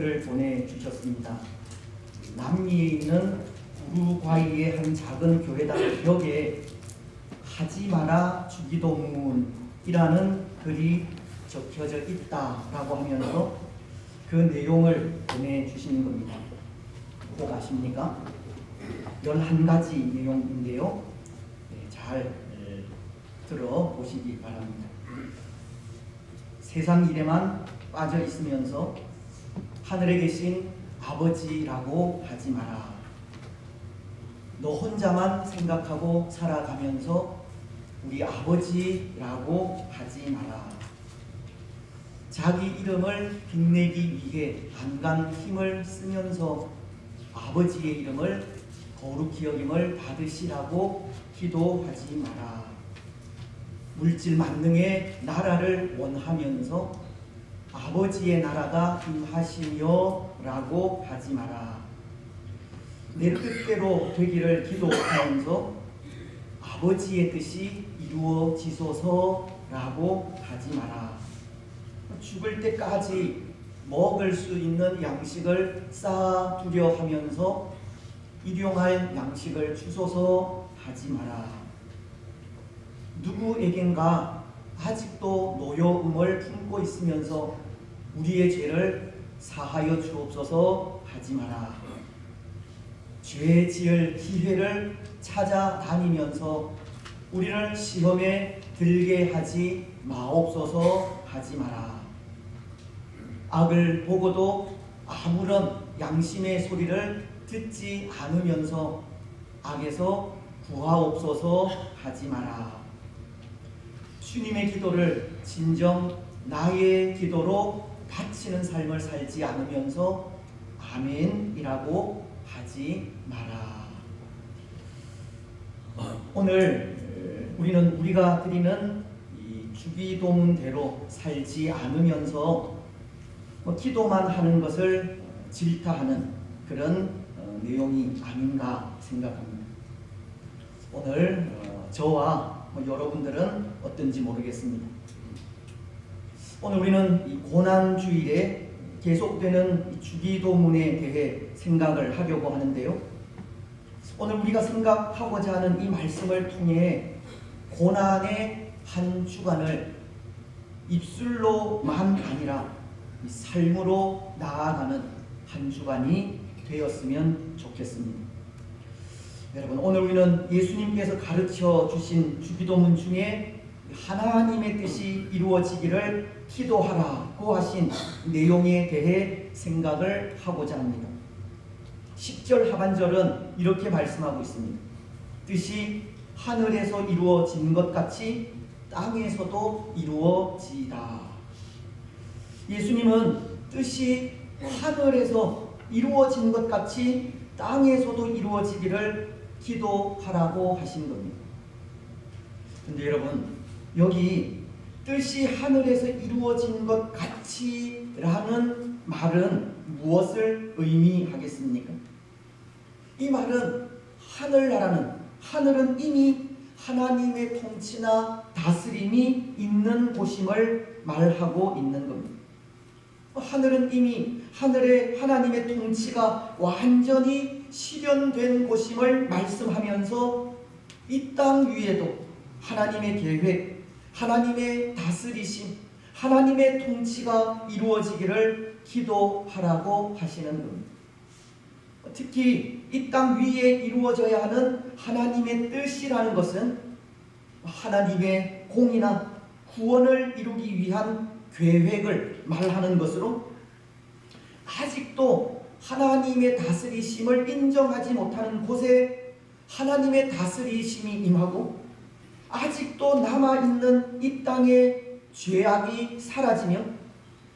편지서를 보내주셨습니다. 남미에 있는 우루과이의 한 작은 교회당 벽에 하지 마라 주기도문이라는 글이 적혀져 있다라고 하면서 그 내용을 보내주시는 겁니다. 꼭 아십니까? 11가지 내용인데요. 잘 들어보시기 바랍니다. 세상 일에만 빠져 있으면서 하늘에 계신 아버지라고 하지 마라. 너 혼자만 생각하고 살아가면서 우리 아버지라고 하지 마라. 자기 이름을 빛내기 위해 안간 힘을 쓰면서 아버지의 이름을 거룩히 여김을 받으시라고 기도하지 마라. 물질 만능의 나라를 원하면서 아버지의 나라가 임하시며 라고 하지 마라. 내 뜻대로 되기를 기도하면서 아버지의 뜻이 이루어지소서 라고 하지 마라. 죽을 때까지 먹을 수 있는 양식을 쌓아두려 하면서 일용할 양식을 주소서 하지 마라. 누구에겐가 아직도 노여움을 품고 있으면서 우리의 죄를 사하여 주옵소서 하지 마라. 죄 지을 기회를 찾아다니면서 우리를 시험에 들게 하지 마옵소서 하지 마라. 악을 보고도 아무런 양심의 소리를 듣지 않으면서 악에서 구하옵소서 하지 마라. 주님의 기도를 진정 나의 기도로 바치는 삶을 살지 않으면서 아멘이라고 하지 마라. 오늘 우리는 우리가 드리는 이 주기도문대로 살지 않으면서 기도만 하는 것을 질타하는 그런 내용이 아닌가 생각합니다. 오늘 저와 여러분들은 어떤지 모르겠습니다. 오늘 우리는 이 고난주일에 계속되는 주기도문에 대해 생각을 하려고 하는데요. 오늘 우리가 생각하고자 하는 이 말씀을 통해 고난의 한 주간을 입술로만 아니라 삶으로 나아가는 한 주간이 되었으면 좋겠습니다. 여러분, 오늘 우리는 예수님께서 가르쳐 주신 주기도문 중에 하나님의 뜻이 이루어지기를 기도하라고 하신 내용에 대해 생각을 하고자 합니다. 10절 하반절은 이렇게 말씀하고 있습니다. 뜻이 하늘에서 이루어진 것 같이 땅에서도 이루어지다. 예수님은 뜻이 하늘에서 이루어진 것 같이 땅에서도 이루어지기를 기도하라고 하신 겁니다. 근데 여러분, 여기 뜻이 하늘에서 이루어진 것 같이 라는 말은 무엇을 의미하겠습니까? 이 말은 하늘은 이미 하나님의 통치나 다스림이 있는 곳임을 말하고 있는 겁니다. 하늘은 이미 하늘의 하나님의 통치가 완전히 실현된 곳임을 말씀하면서 이 땅 위에도 하나님의 계획, 하나님의 다스리심, 하나님의 통치가 이루어지기를 기도하라고 하시는 겁니다. 특히 이 땅 위에 이루어져야 하는 하나님의 뜻이라는 것은 하나님의 공의나 구원을 이루기 위한 계획을 말하는 것으로 아직도 하나님의 다스리심을 인정하지 못하는 곳에 하나님의 다스리심이 임하고 아직도 남아있는 이 땅의 죄악이 사라지며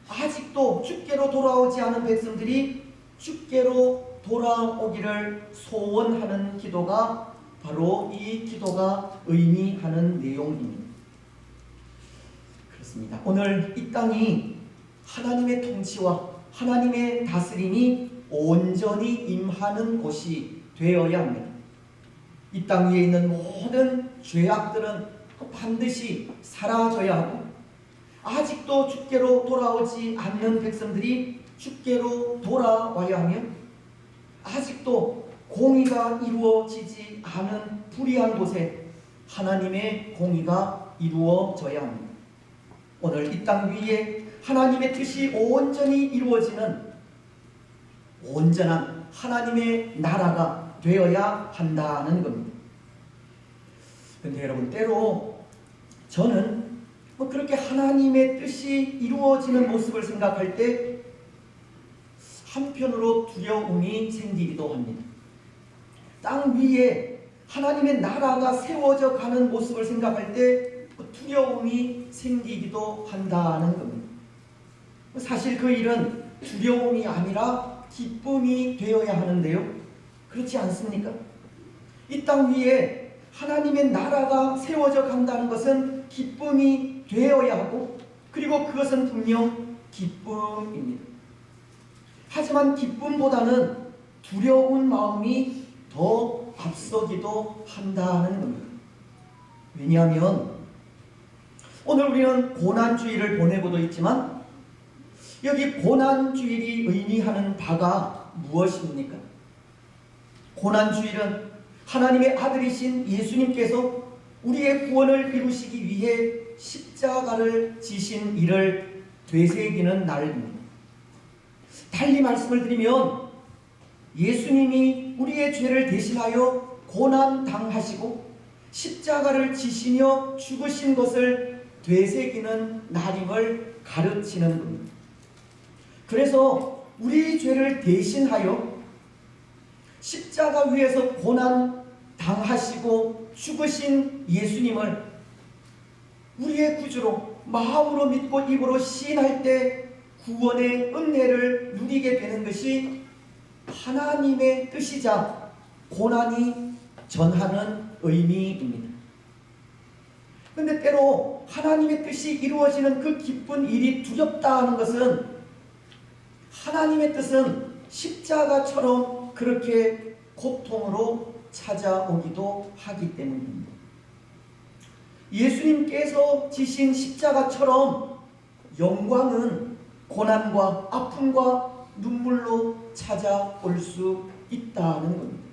아직도 주께로 돌아오지 않은 백성들이 주께로 돌아오기를 소원하는 기도가 바로 이 기도가 의미하는 내용입니다. 그렇습니다. 오늘 이 땅이 하나님의 통치와 하나님의 다스림이 온전히 임하는 곳이 되어야 합니다. 이 땅 위에 있는 모든 죄악들은 반드시 사라져야 하고 아직도 주께로 돌아오지 않는 백성들이 주께로 돌아와야 하며 아직도 공의가 이루어지지 않은 불의한 곳에 하나님의 공의가 이루어져야 합니다. 오늘 이 땅 위에 하나님의 뜻이 온전히 이루어지는 온전한 하나님의 나라가 되어야 한다는 겁니다. 그런데 여러분, 때로 저는 그렇게 하나님의 뜻이 이루어지는 모습을 생각할 때 한편으로 두려움이 생기기도 합니다. 땅 위에 하나님의 나라가 세워져 가는 모습을 생각할 때 두려움이 생기기도 한다는 겁니다. 사실 그 일은 두려움이 아니라 기쁨이 되어야 하는데요. 그렇지 않습니까? 이 땅 위에 하나님의 나라가 세워져 간다는 것은 기쁨이 되어야 하고, 그리고 그것은 분명 기쁨입니다. 하지만 기쁨보다는 두려운 마음이 더 앞서기도 한다는 겁니다. 왜냐하면 오늘 우리는 고난주일을 보내고도 있지만 여기 고난주일이 의미하는 바가 무엇입니까? 고난주일은 하나님의 아들이신 예수님께서 우리의 구원을 이루시기 위해 십자가를 지신 일을 되새기는 날입니다. 달리 말씀을 드리면 예수님이 우리의 죄를 대신하여 고난당하시고 십자가를 지시며 죽으신 것을 되새기는 날임을 가르치는 겁니다. 그래서 우리 죄를 대신하여 십자가 위에서 고난 당하시고 죽으신 예수님을 우리의 구주로 마음으로 믿고 입으로 시인할 때 구원의 은혜를 누리게 되는 것이 하나님의 뜻이자 고난이 전하는 의미입니다. 그런데 때로 하나님의 뜻이 이루어지는 그 기쁜 일이 두렵다 하는 것은 하나님의 뜻은 십자가처럼 그렇게 고통으로 찾아오기도 하기 때문입니다. 예수님께서 지신 십자가처럼 영광은 고난과 아픔과 눈물로 찾아올 수 있다는 겁니다.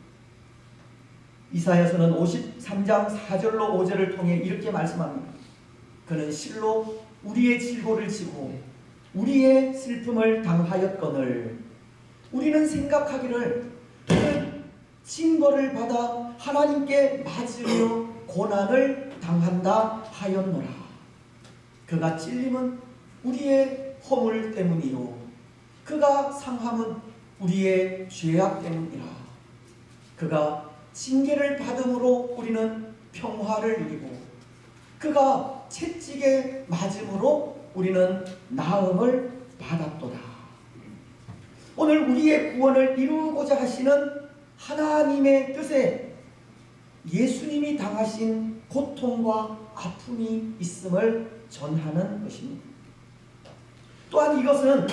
이사야서는 53장 4절로 5절을 통해 이렇게 말씀합니다. 그는 실로 우리의 질고를 지고 우리의 슬픔을 당하였거늘 우리는 생각하기를 그는 징벌을 받아 하나님께 맞으며 고난을 당한다 하였노라. 그가 찔림은 우리의 허물 때문이요 그가 상함은 우리의 죄악 때문이라. 그가 징계를 받음으로 우리는 평화를 누리고 그가 채찍에 맞음으로 우리는 나음을 받았도다. 오늘 우리의 구원을 이루고자 하시는 하나님의 뜻에 예수님이 당하신 고통과 아픔이 있음을 전하는 것입니다. 또한 이것은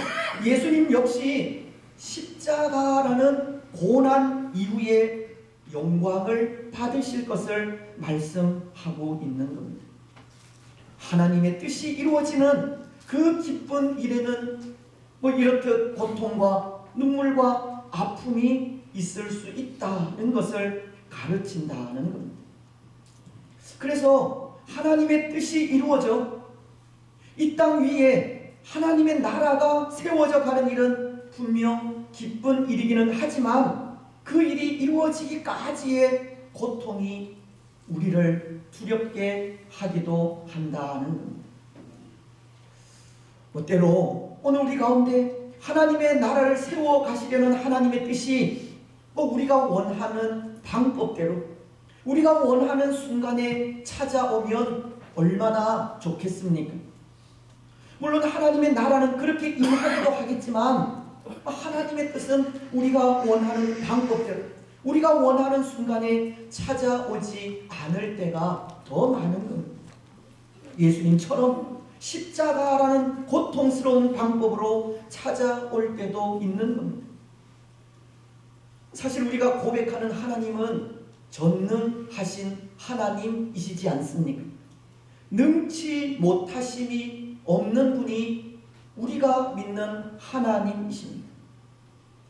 예수님 역시 십자가라는 고난 이후에 영광을 받으실 것을 말씀하고 있는 겁니다. 하나님의 뜻이 이루어지는 그 기쁜 일에는 이렇듯 고통과 눈물과 아픔이 있을 수 있다는 것을 가르친다는 겁니다. 그래서 하나님의 뜻이 이루어져 이 땅 위에 하나님의 나라가 세워져 가는 일은 분명 기쁜 일이기는 하지만 그 일이 이루어지기까지의 고통이 우리를 두렵게 하기도 한다는 겁니다. 때로 오늘 우리 가운데 하나님의 나라를 세워 가시려는 하나님의 뜻이 우리가 원하는 방법대로 우리가 원하는 순간에 찾아오면 얼마나 좋겠습니까? 물론 하나님의 나라는 그렇게 임하기도 하겠지만 하나님의 뜻은 우리가 원하는 방법대로 우리가 원하는 순간에 찾아오지 않을 때가 더 많은 겁니다. 예수님처럼 십자가라는 고통스러운 방법으로 찾아올 때도 있는 겁니다. 사실 우리가 고백하는 하나님은 전능하신 하나님이시지 않습니까? 능치 못하심이 없는 분이 우리가 믿는 하나님이십니다.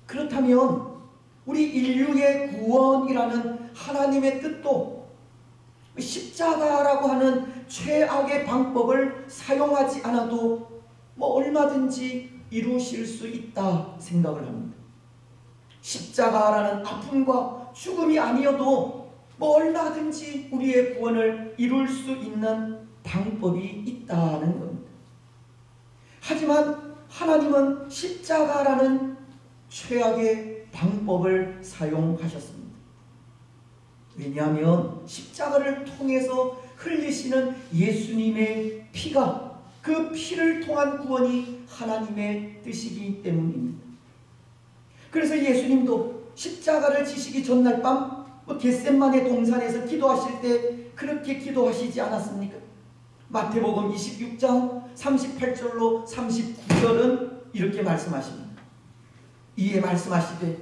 그렇다면 우리 인류의 구원이라는 하나님의 뜻도 십자가라고 하는 최악의 방법을 사용하지 않아도 얼마든지 이루실 수 있다 생각을 합니다. 십자가라는 아픔과 죽음이 아니어도 얼마든지 우리의 구원을 이룰 수 있는 방법이 있다는 겁니다. 하지만 하나님은 십자가라는 최악의 방법을 사용하셨습니다. 왜냐하면 십자가를 통해서 흘리시는 예수님의 피가, 그 피를 통한 구원이 하나님의 뜻이기 때문입니다. 그래서 예수님도 십자가를 지시기 전날 밤 겟셋마네 동산에서 기도하실 때 그렇게 기도하시지 않았습니까? 마태복음 26장 38절로 39절은 이렇게 말씀하십니다. 이에 말씀하시되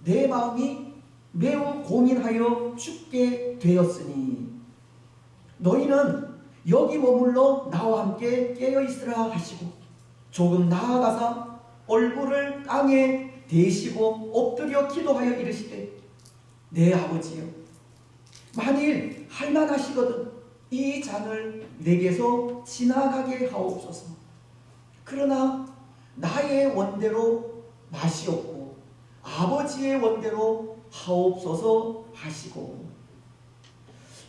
내 마음이 매우 고민하여 죽게 되었으니 너희는 여기 머물러 나와 함께 깨어있으라 하시고 조금 나아가사 얼굴을 땅에 대시고 엎드려 기도하여 이르시되 내 아버지여, 만일 할만하시거든 이 잔을 내게서 지나가게 하옵소서. 그러나 나의 원대로 마시옵고 아버지의 원대로 하옵소서 하시고,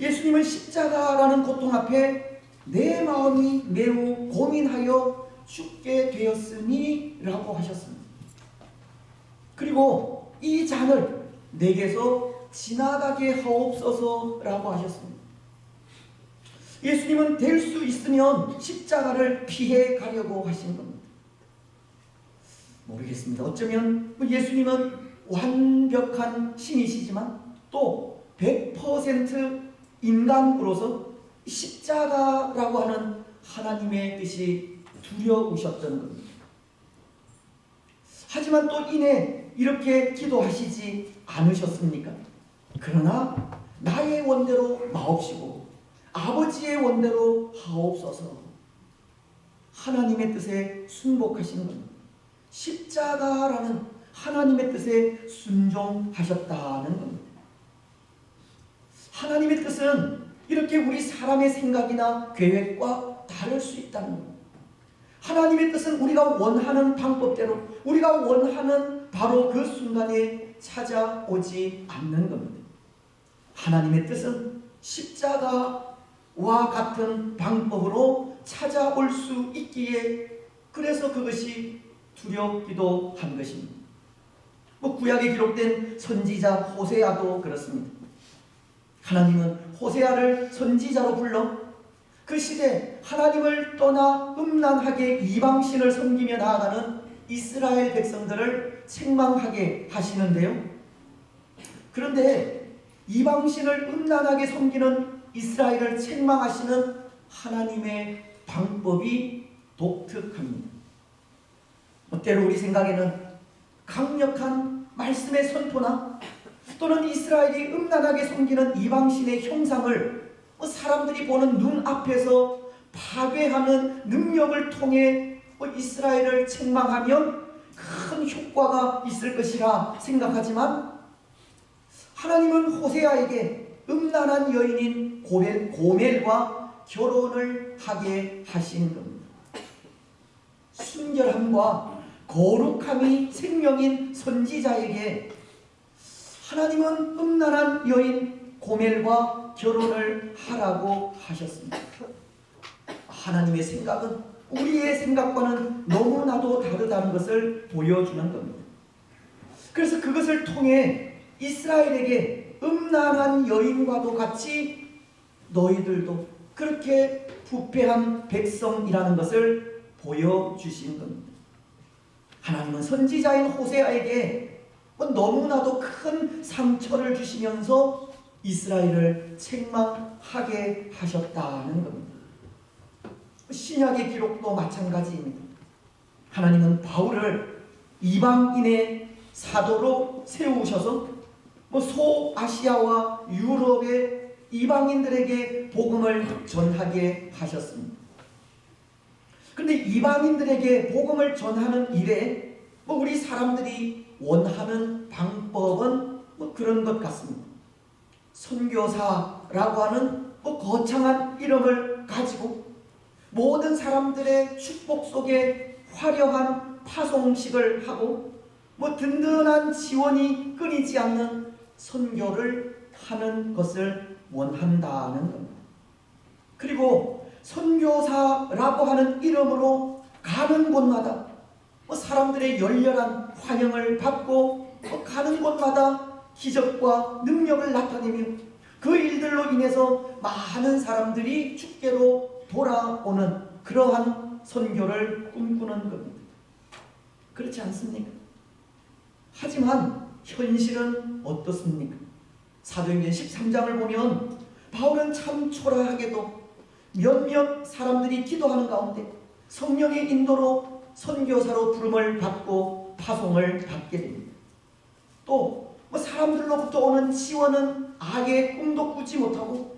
예수님은 십자가라는 고통 앞에 내 마음이 매우 고민하여 죽게 되었으니 라고 하셨습니다. 그리고 이 잔을 내게서 지나가게 하옵소서 라고 하셨습니다. 예수님은 될 수 있으면 십자가를 피해 가려고 하신 겁니다. 모르겠습니다. 어쩌면 예수님은 완벽한 신이시지만 또 100% 인간으로서 십자가라고 하는 하나님의 뜻이 두려우셨던 겁니다. 하지만 또 이내 이렇게 기도하시지 않으셨습니까? 그러나 나의 원대로 마옵시고 아버지의 원대로 하옵소서. 하나님의 뜻에 순복하시는 겁니다. 십자가라는 하나님의 뜻에 순종하셨다는 겁니다. 하나님의 뜻은 이렇게 우리 사람의 생각이나 계획과 다를 수 있다는 겁니다. 하나님의 뜻은 우리가 원하는 방법대로, 우리가 원하는 바로 그 순간에 찾아오지 않는 겁니다. 하나님의 뜻은 십자가와 같은 방법으로 찾아올 수 있기에, 그래서 그것이 두렵기도 한 것입니다. 구약에 기록된 선지자 호세아도 그렇습니다. 하나님은 호세아를 선지자로 불러 그 시대 하나님을 떠나 음란하게 이방신을 섬기며 나아가는 이스라엘 백성들을 책망하게 하시는데요. 그런데 이방신을 음란하게 섬기는 이스라엘을 책망하시는 하나님의 방법이 독특합니다. 때로 우리 생각에는 강력한 말씀의 선포나 또는 이스라엘이 음란하게 섬기는 이방신의 형상을 사람들이 보는 눈앞에서 파괴하는 능력을 통해 이스라엘을 책망하면 큰 효과가 있을 것이라 생각하지만, 하나님은 호세아에게 음란한 여인인 고멜과 결혼을 하게 하신 겁니다. 순결함과 거룩함이 생명인 선지자에게 하나님은 음란한 여인 고멜과 결혼을 하라고 하셨습니다. 하나님의 생각은 우리의 생각과는 너무나도 다르다는 것을 보여주는 겁니다. 그래서 그것을 통해 이스라엘에게 음란한 여인과도 같이 너희들도 그렇게 부패한 백성이라는 것을 보여주신 겁니다. 하나님은 선지자인 호세아에게 너무나도 큰 상처를 주시면서 이스라엘을 책망하게 하셨다는 겁니다. 신약의 기록도 마찬가지입니다. 하나님은 바울을 이방인의 사도로 세우셔서 소아시아와 유럽의 이방인들에게 복음을 전하게 하셨습니다. 그런데 이방인들에게 복음을 전하는 일에 우리 사람들이 원하는 방법은 그런 것 같습니다. 선교사라고 하는 거창한 이름을 가지고 모든 사람들의 축복 속에 화려한 파송식을 하고 든든한 지원이 끊이지 않는 선교를 하는 것을 원한다는 겁니다. 그리고 선교사라고 하는 이름으로 가는 곳마다 사람들의 열렬한 환영을 받고 가는 곳마다 기적과 능력을 나타내며 그 일들로 인해서 많은 사람들이 주께로 돌아오는 그러한 선교를 꿈꾸는 겁니다. 그렇지 않습니까? 하지만 현실은 어떻습니까? 사도행전 13장을 보면 바울은 참 초라하게도 몇몇 사람들이 기도하는 가운데 성령의 인도로 선교사로 부름을 받고 파송을 받게 됩니다. 또 사람들로부터 오는 지원은 아예 꿈도 꾸지 못하고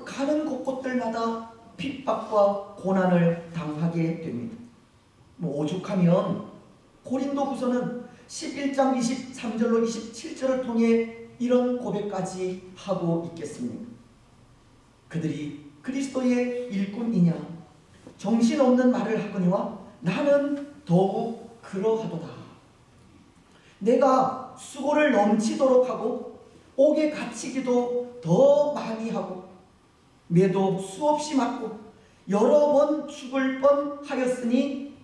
가는 곳곳들마다 핍박과 고난을 당하게 됩니다. 오죽하면 고린도후서는 11장 23절로 27절을 통해 이런 고백까지 하고 있겠습니까? 그들이 그리스도의 일꾼이냐 정신없는 말을 하거니와 나는 더욱 그러하도다. 내가 수고를 넘치도록 하고 옥에 갇히기도 더 많이 하고 매도 수없이 맞고 여러 번 죽을 뻔하였으니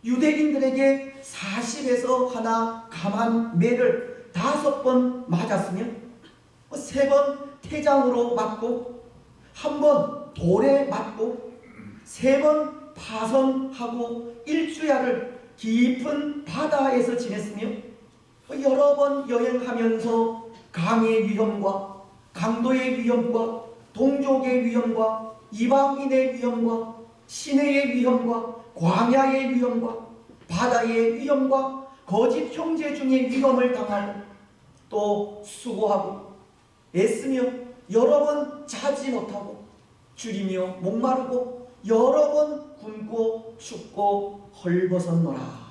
유대인들에게 40에서 하나 감한 매를 5번 맞았으며 3번 태장으로 맞고 1번 돌에 맞고 3번 파선하고 1주야를 깊은 바다에서 지냈으며 여러 번 여행하면서 강의 위험과 강도의 위험과 동족의 위험과 이방인의 위험과 시내의 위험과 광야의 위험과 바다의 위험과 거짓 형제 중의 위험을 당하고 또 수고하고 애쓰며 여러 번 자지 못하고 줄이며 목마르고 여러 번 굶고 춥고 헐벗었노라.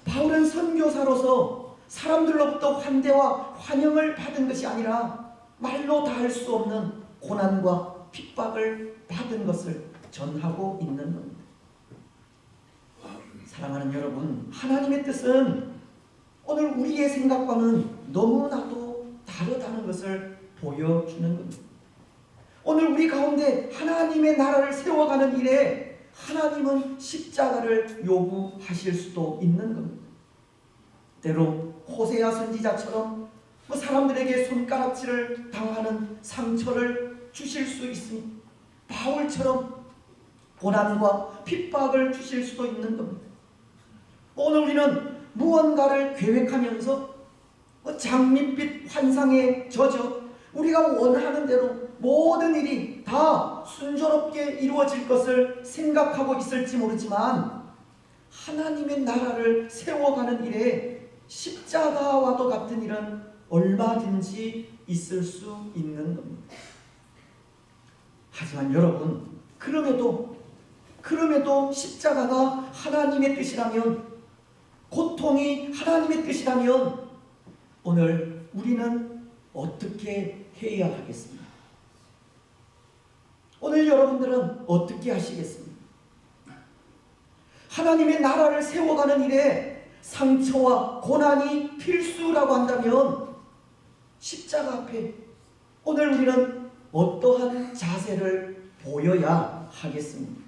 바울은 선교사로서 사람들로부터 환대와 환영을 받은 것이 아니라 말로 다 할 수 없는 고난과 핍박을 받은 것을 전하고 있는 겁니다. 사랑하는 여러분, 하나님의 뜻은 오늘 우리의 생각과는 너무나도 다르다는 것을 보여주는 겁니다. 오늘 우리 가운데 하나님의 나라를 세워가는 일에 하나님은 십자가를 요구하실 수도 있는 겁니다. 때로 호세아 선지자처럼 사람들에게 손가락질을 당하는 상처를 주실 수 있으니 바울처럼 고난과 핍박을 주실 수도 있는 겁니다. 오늘 우리는 무언가를 계획하면서 장밋빛 환상에 젖어 우리가 원하는 대로 모든 일이 다 순조롭게 이루어질 것을 생각하고 있을지 모르지만 하나님의 나라를 세워가는 일에 십자가와도 같은 일은 얼마든지 있을 수 있는 겁니다. 하지만 여러분, 그럼에도 십자가가 하나님의 뜻이라면, 고통이 하나님의 뜻이라면 오늘 우리는 어떻게 해야 하겠습니까? 오늘 여러분들은 어떻게 하시겠습니까? 하나님의 나라를 세워가는 일에 상처와 고난이 필수라고 한다면 십자가 앞에 오늘 우리는 어떠한 자세를 보여야 하겠습니까?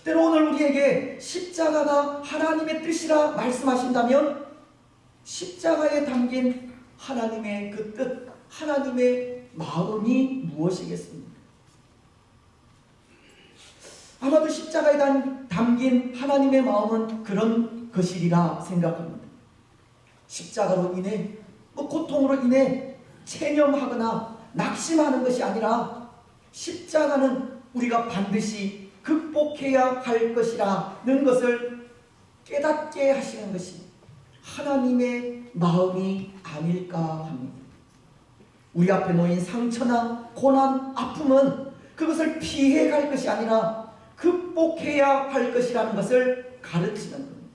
때로 오늘 우리에게 십자가가 하나님의 뜻이라 말씀하신다면 십자가에 담긴 하나님의 그 뜻, 하나님의 마음이 무엇이겠습니까? 아마도 십자가에 담긴 하나님의 마음은 그런 것이리라 생각합니다. 십자가로 인해 고통으로 인해 체념하거나 낙심하는 것이 아니라 십자가는 우리가 반드시 극복해야 할 것이라는 것을 깨닫게 하시는 것이 하나님의 마음이 아닐까 합니다. 우리 앞에 놓인 상처나 고난, 아픔은 그것을 피해 갈 것이 아니라 극복해야 할 것이라는 것을 가르치는 겁니다.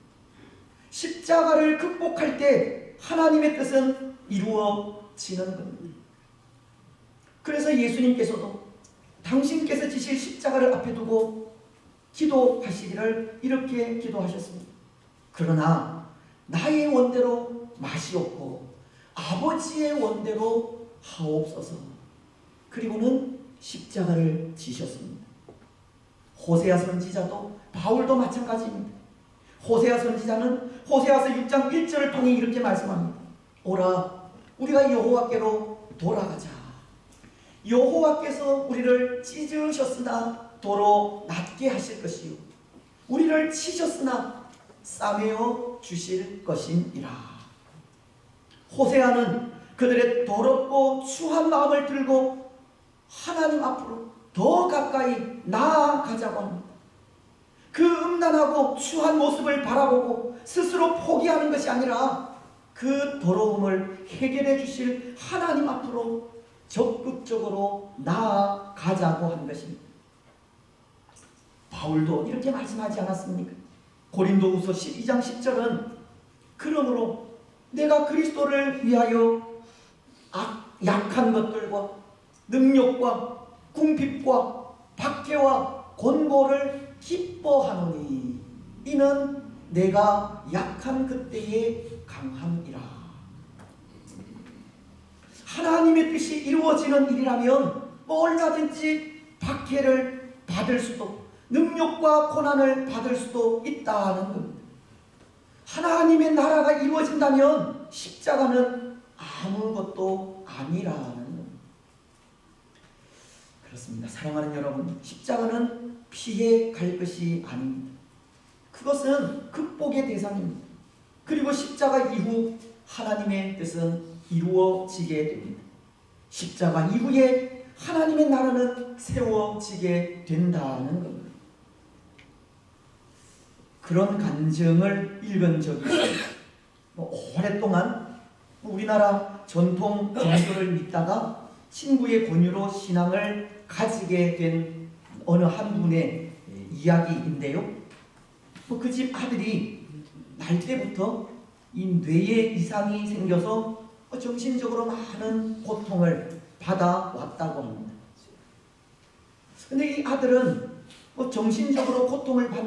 십자가를 극복할 때 하나님의 뜻은 이루어지는 겁니다. 그래서 예수님께서도 당신께서 지실 십자가를 앞에 두고 기도하시기를 이렇게 기도하셨습니다. 그러나 나의 원대로 마시옵고 아버지의 원대로 하옵소서. 그리고는 십자가를 지셨습니다. 호세아 선지자도 바울도 마찬가지입니다. 호세아 선지자는 호세아서 6장 1절을 통해 이렇게 말씀합니다. 오라 우리가 여호와께로 돌아가자. 여호와께서 우리를 찢으셨으나 도로 낫게 하실 것이요 우리를 치셨으나 싸매어 주실 것이니라. 호세아는 그들의 더럽고 추한 마음을 들고 하나님 앞으로 더 가까이 나아가자고 합니다. 그 음란하고 추한 모습을 바라보고 스스로 포기하는 것이 아니라 그 더러움을 해결해 주실 하나님 앞으로 적극적으로 나아가자고 한 것입니다. 바울도 이렇게 말씀하지 않았습니까? 고린도후서 12장 10절은 그러므로 내가 그리스도를 위하여 약한 것들과 능력과 궁핍과 박해와 권고를 기뻐하노니 이는 내가 약한 그때에 강함이라. 하나님의 뜻이 이루어지는 일이라면 얼마든지 박해를 받을 수도 능력과 고난을 받을 수도 있다는 겁니다. 하나님의 나라가 이루어진다면 십자가는 아무것도 아니라는 겁니다. 그렇습니다. 사랑하는 여러분, 십자가는 피해 갈 것이 아닙니다. 그것은 극복의 대상입니다. 그리고 십자가 이후 하나님의 뜻은 이루어지게 됩니다. 십자가 이후에 하나님의 나라는 세워지게 된다는 겁니다. 그런 간증을 읽은 적이 있습니다. 오랫동안 우리나라 전통 종교를 믿다가 친구의 권유로 신앙을 가지게 된 어느 한 분의 이야기인데요. 그 집 아들이 날 때부터 이 뇌에 이상이 생겨서 정신적으로 많은 고통을 받아왔다고 합니다. 근데 이 아들은 정신적으로 고통을 받는